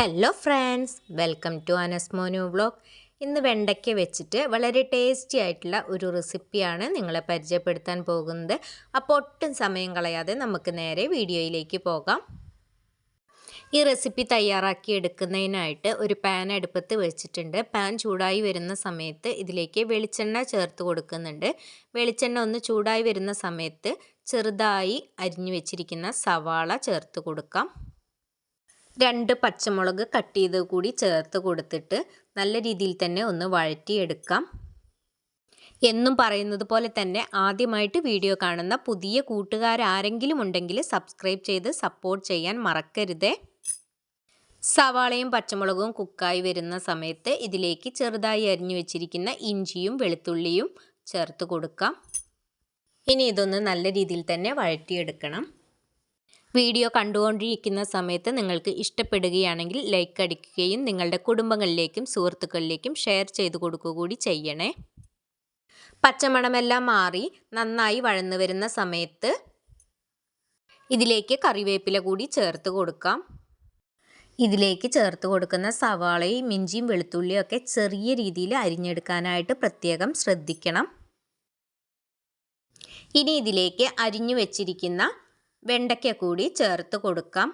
Hello friends, welcome to അനസ്മോനു vlog. ഇന്ന് വെണ്ടയ്ക്ക വെച്ചിട്ട് വളരെ ടേസ്റ്റി ആയിട്ടുള്ള ഒരു റെസിപ്പിയാണ് നിങ്ങളെ പരിചയപ്പെടുത്താൻ പോകുന്നത്. അപ്പോൾ ഒട്ടും സമയം കളയാതെ നമുക്ക് നേരെ വീഡിയോയിലേക്ക് പോകാം. ഈ റെസിപ്പി തയ്യാറാക്കി എടുക്കുന്നതിനായിട്ട് ഒരു പാൻ അടുപ്പത്ത് വെച്ചിട്ടുണ്ട്. പാൻ ചൂടായി വരുന്ന സമയത്ത് ഇതിലേക്ക് വെളിച്ചെണ്ണ ചേർത്ത് കൊടുക്കുന്നുണ്ട്. വെളിച്ചെണ്ണ ഒന്ന് ചൂടായി വരുന്ന സമയത്ത് ചെറുതായി അരിഞ്ഞു വെച്ചിരിക്കുന്ന സവാള ചേർത്ത് കൊടുക്കാം. 2 പച്ചമുളക് കട്ട് ചെയ്ത് കൂടി ചേർത്ത് കൊടുത്തിട്ട് നല്ല രീതിയിൽ തന്നെ ഒന്ന് വഴറ്റിയെടുക്കാം. എന്നും പറയുന്നത് പോലെ തന്നെ ആദ്യമായിട്ട് വീഡിയോ കാണുന്ന പുതിയ കൂട്ടുകാരാരെങ്കിലും ഉണ്ടെങ്കിൽ സബ്സ്ക്രൈബ് ചെയ്ത് സപ്പോർട്ട് ചെയ്യാൻ മറക്കരുതേ. സവാളയും പച്ചമുളകും കുക്കായി വരുന്ന സമയത്ത് ഇതിലേക്ക് ചെറുതായി അരിഞ്ഞു വെച്ചിരിക്കുന്ന ഇഞ്ചിയും വെളുത്തുള്ളിയും ചേർത്ത് കൊടുക്കാം. ഇനി ഇതൊന്ന് നല്ല രീതിയിൽ തന്നെ വഴറ്റിയെടുക്കണം. വീഡിയോ കണ്ടുകൊണ്ടിരിക്കുന്ന സമയത്ത് നിങ്ങൾക്ക് ഇഷ്ടപ്പെടുകയാണെങ്കിൽ ലൈക്ക് അടിക്കുകയും നിങ്ങളുടെ കുടുംബങ്ങളിലേക്കും സുഹൃത്തുക്കളിലേക്കും ഷെയർ ചെയ്ത് കൊടുക്കുക കൂടി ചെയ്യണേ. പച്ചമണമെല്ലാം മാറി നന്നായി വഴന്നു വരുന്ന സമയത്ത് ഇതിലേക്ക് കറിവേപ്പില കൂടി ചേർത്ത് കൊടുക്കാം. ഇതിലേക്ക് ചേർത്ത് കൊടുക്കുന്ന സവാളയും ഇഞ്ചിയും വെളുത്തുള്ളിയും ഒക്കെ ചെറിയ രീതിയിൽ അരിഞ്ഞെടുക്കാനായിട്ട് പ്രത്യേകം ശ്രദ്ധിക്കണം. ഇനി ഇതിലേക്ക് അരിഞ്ഞു വെച്ചിരിക്കുന്ന വെണ്ടയ്ക്ക കൂടി ചേർത്ത് കൊടുക്കാം.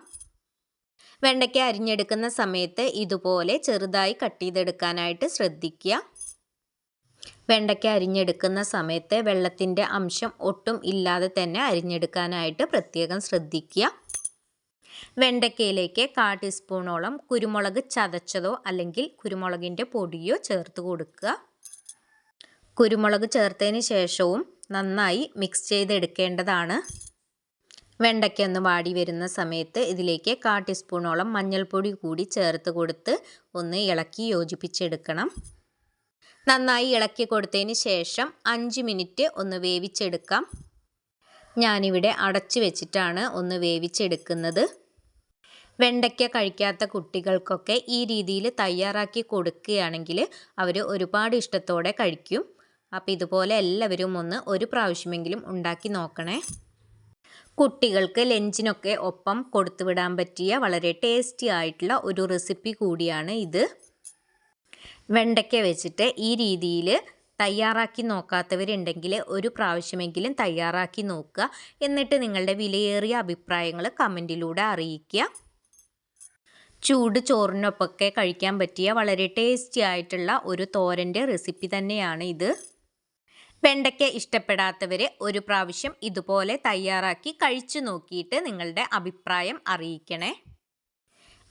വെണ്ടയ്ക്ക അരിഞ്ഞെടുക്കുന്ന സമയത്ത് ഇതുപോലെ ചെറുതായി കട്ട് ചെയ്തെടുക്കാനായിട്ട് ശ്രദ്ധിക്കുക. വെണ്ടയ്ക്ക അരിഞ്ഞെടുക്കുന്ന സമയത്ത് വെള്ളത്തിൻ്റെ അംശം ഒട്ടും ഇല്ലാതെ തന്നെ അരിഞ്ഞെടുക്കാനായിട്ട് പ്രത്യേകം ശ്രദ്ധിക്കുക. വെണ്ടയ്ക്കയിലേക്ക് 1/4 ടീസ്പൂണോളം കുരുമുളക് ചതച്ചതോ അല്ലെങ്കിൽ കുരുമുളകിൻ്റെ പൊടിയോ ചേർത്ത് കൊടുക്കുക. കുരുമുളക് ചേർത്തതിന് ശേഷവും നന്നായി മിക്സ് ചെയ്തെടുക്കേണ്ടതാണ്. വെണ്ടയ്ക്ക ഒന്ന് വാടി വരുന്ന സമയത്ത് ഇതിലേക്ക് 1/4 ടീസ്പൂണോളം മഞ്ഞൾപ്പൊടി കൂടി ചേർത്ത് കൊടുത്ത് ഒന്ന് ഇളക്കി യോജിപ്പിച്ചെടുക്കണം. നന്നായി ഇളക്കി കൊടുത്തതിന് ശേഷം 5 മിനിറ്റ് ഒന്ന് വേവിച്ചെടുക്കാം. ഞാനിവിടെ അടച്ചു വെച്ചിട്ടാണ് ഒന്ന് വേവിച്ചെടുക്കുന്നത്. വെണ്ടയ്ക്ക കഴിക്കാത്ത കുട്ടികൾക്കൊക്കെ ഈ രീതിയിൽ തയ്യാറാക്കി കൊടുക്കുകയാണെങ്കിൽ അവർ ഒരുപാട് ഇഷ്ടത്തോടെ കഴിക്കും. അപ്പോൾ ഇതുപോലെ എല്ലാവരും ഒരു പ്രാവശ്യമെങ്കിലും ഉണ്ടാക്കി നോക്കണേ. കുട്ടികൾക്ക് ലഞ്ചിനൊക്കെ ഒപ്പം കൊടുത്തുവിടാൻ പറ്റിയ വളരെ ടേസ്റ്റി ആയിട്ടുള്ള ഒരു റെസിപ്പി കൂടിയാണ് ഇത്. വെണ്ടയ്ക്ക വെച്ചിട്ട് ഈ രീതിയിൽ തയ്യാറാക്കി നോക്കാത്തവരുണ്ടെങ്കിൽ ഒരു പ്രാവശ്യമെങ്കിലും തയ്യാറാക്കി നോക്കുക. എന്നിട്ട് നിങ്ങളുടെ വിലയേറിയ അഭിപ്രായങ്ങൾ കമൻറ്റിലൂടെ അറിയിക്കുക. ചൂട് ചോറിനൊപ്പമൊക്കെ കഴിക്കാൻ പറ്റിയ വളരെ ടേസ്റ്റി ആയിട്ടുള്ള ഒരു തോരൻ്റെ റെസിപ്പി തന്നെയാണ് ഇത്. വെണ്ടയ്ക്ക ഇഷ്ടപ്പെടാത്തവർ ഒരു പ്രാവശ്യം ഇതുപോലെ തയ്യാറാക്കി കഴിച്ചു നോക്കിയിട്ട് നിങ്ങളുടെ അഭിപ്രായം അറിയിക്കണേ.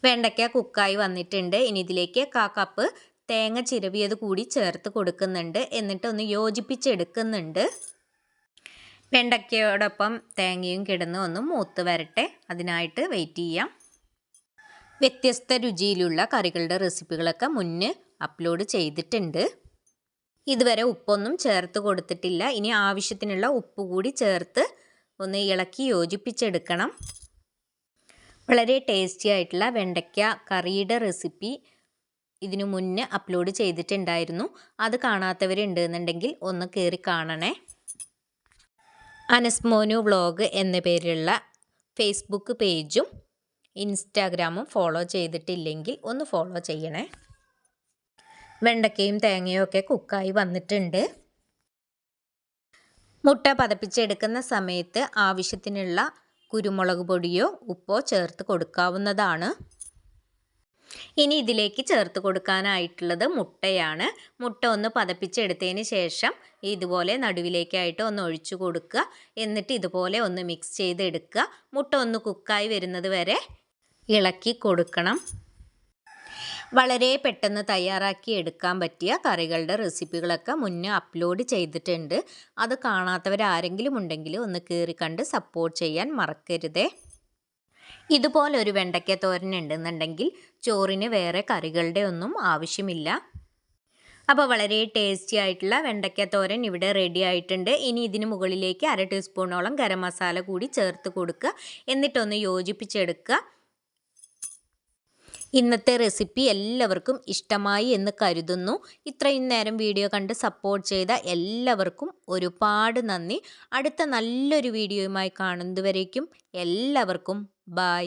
വെണ്ടയ്ക്ക കുക്കായി വന്നിട്ടുണ്ട്. ഇനി ഇതിലേക്ക് 1/4 കപ്പ് തേങ്ങ ചിരവിയത് കൂടി ചേർത്ത് കൊടുക്കുന്നുണ്ട്. എന്നിട്ട് ഒന്ന് യോജിപ്പിച്ചെടുക്കുന്നുണ്ട്. വെണ്ടയ്ക്കയോടൊപ്പം തേങ്ങയും കിടന്ന് ഒന്ന് മൂത്ത് വരട്ടെ. അതിനായിട്ട് വെയിറ്റ് ചെയ്യാം. വ്യത്യസ്ത രുചിയിലുള്ള കറികളുടെ റെസിപ്പികളൊക്കെ മുന്നേ അപ്ലോഡ് ചെയ്തിട്ടുണ്ട്. ഇതുവരെ ഉപ്പൊന്നും ചേർത്ത് കൊടുത്തിട്ടില്ല. ഇനി ആവശ്യത്തിനുള്ള ഉപ്പ് കൂടി ചേർത്ത് ഒന്ന് ഇളക്കി യോജിപ്പിച്ചെടുക്കണം. വളരെ ടേസ്റ്റി ആയിട്ടുള്ള വെണ്ടയ്ക്ക കറിയുടെ റെസിപ്പി ഇതിനു മുന്നേ അപ്ലോഡ് ചെയ്തിട്ടുണ്ടായിരുന്നു. അത് കാണാത്തവരുണ്ടെന്നുണ്ടെങ്കിൽ ഒന്ന് കയറി കാണണേ. അനസ്മോനു വ്ളോഗ് എന്ന പേരിലുള്ള ഫേസ്ബുക്ക് പേജും ഇൻസ്റ്റാഗ്രാമും ഫോളോ ചെയ്തിട്ടില്ലെങ്കിൽ ഒന്ന് ഫോളോ ചെയ്യണേ. വെണ്ടയ്ക്കയും തേങ്ങയും ഒക്കെ കുക്കായി വന്നിട്ടുണ്ട്. മുട്ട പതപ്പിച്ചെടുക്കുന്ന സമയത്ത് ആവശ്യത്തിനുള്ള കുരുമുളക് പൊടിയോ ഉപ്പോ ചേർത്ത് കൊടുക്കാവുന്നതാണ്. ഇനി ഇതിലേക്ക് ചേർത്ത് കൊടുക്കാനായിട്ടുള്ളത് മുട്ടയാണ്. മുട്ട ഒന്ന് പതപ്പിച്ചെടുത്തതിന് ശേഷം ഇതുപോലെ നടുവിലേക്കായിട്ട് ഒന്ന് ഒഴിച്ചു കൊടുക്കുക. എന്നിട്ട് ഇതുപോലെ ഒന്ന് മിക്സ് ചെയ്തെടുക്കുക. മുട്ട ഒന്ന് കുക്കായി വരുന്നത് വരെ ഇളക്കി കൊടുക്കണം. വളരെ പെട്ടെന്ന് തയ്യാറാക്കി എടുക്കാൻ പറ്റിയ കറികളുടെ റെസിപ്പികളൊക്കെ മുന്നേ അപ്ലോഡ് ചെയ്തിട്ടുണ്ട്. അത് കാണാത്തവരാരെങ്കിലും ഉണ്ടെങ്കിൽ ഒന്ന് കയറി കണ്ട് സപ്പോർട്ട് ചെയ്യാൻ മറക്കരുതേ. ഇതുപോലൊരു വെണ്ടയ്ക്ക തോരൻ ഉണ്ടെന്നുണ്ടെങ്കിൽ ചോറിന് വേറെ കറികളുടെ ഒന്നും ആവശ്യമില്ല. അപ്പോൾ വളരെ ടേസ്റ്റി ആയിട്ടുള്ള വെണ്ടയ്ക്ക തോരൻ ഇവിടെ റെഡി ആയിട്ടുണ്ട്. ഇനി ഇതിന് മുകളിലേക്ക് 1/2 ടീസ്പൂണോളം ഗരം മസാല കൂടി ചേർത്ത് കൊടുക്കുക. എന്നിട്ടൊന്ന് യോജിപ്പിച്ചെടുക്കുക. ഇന്നത്തെ റെസിപ്പി എല്ലാവർക്കും ഇഷ്ടമായി എന്ന് കരുതുന്നു. ഇത്രയും നേരം വീഡിയോ കണ്ട് സപ്പോർട്ട് ചെയ്ത എല്ലാവർക്കും ഒരുപാട് നന്ദി. അടുത്ത നല്ലൊരു വീഡിയോയുമായി കാണുന്നതുവരേക്കും എല്ലാവർക്കും ബൈ.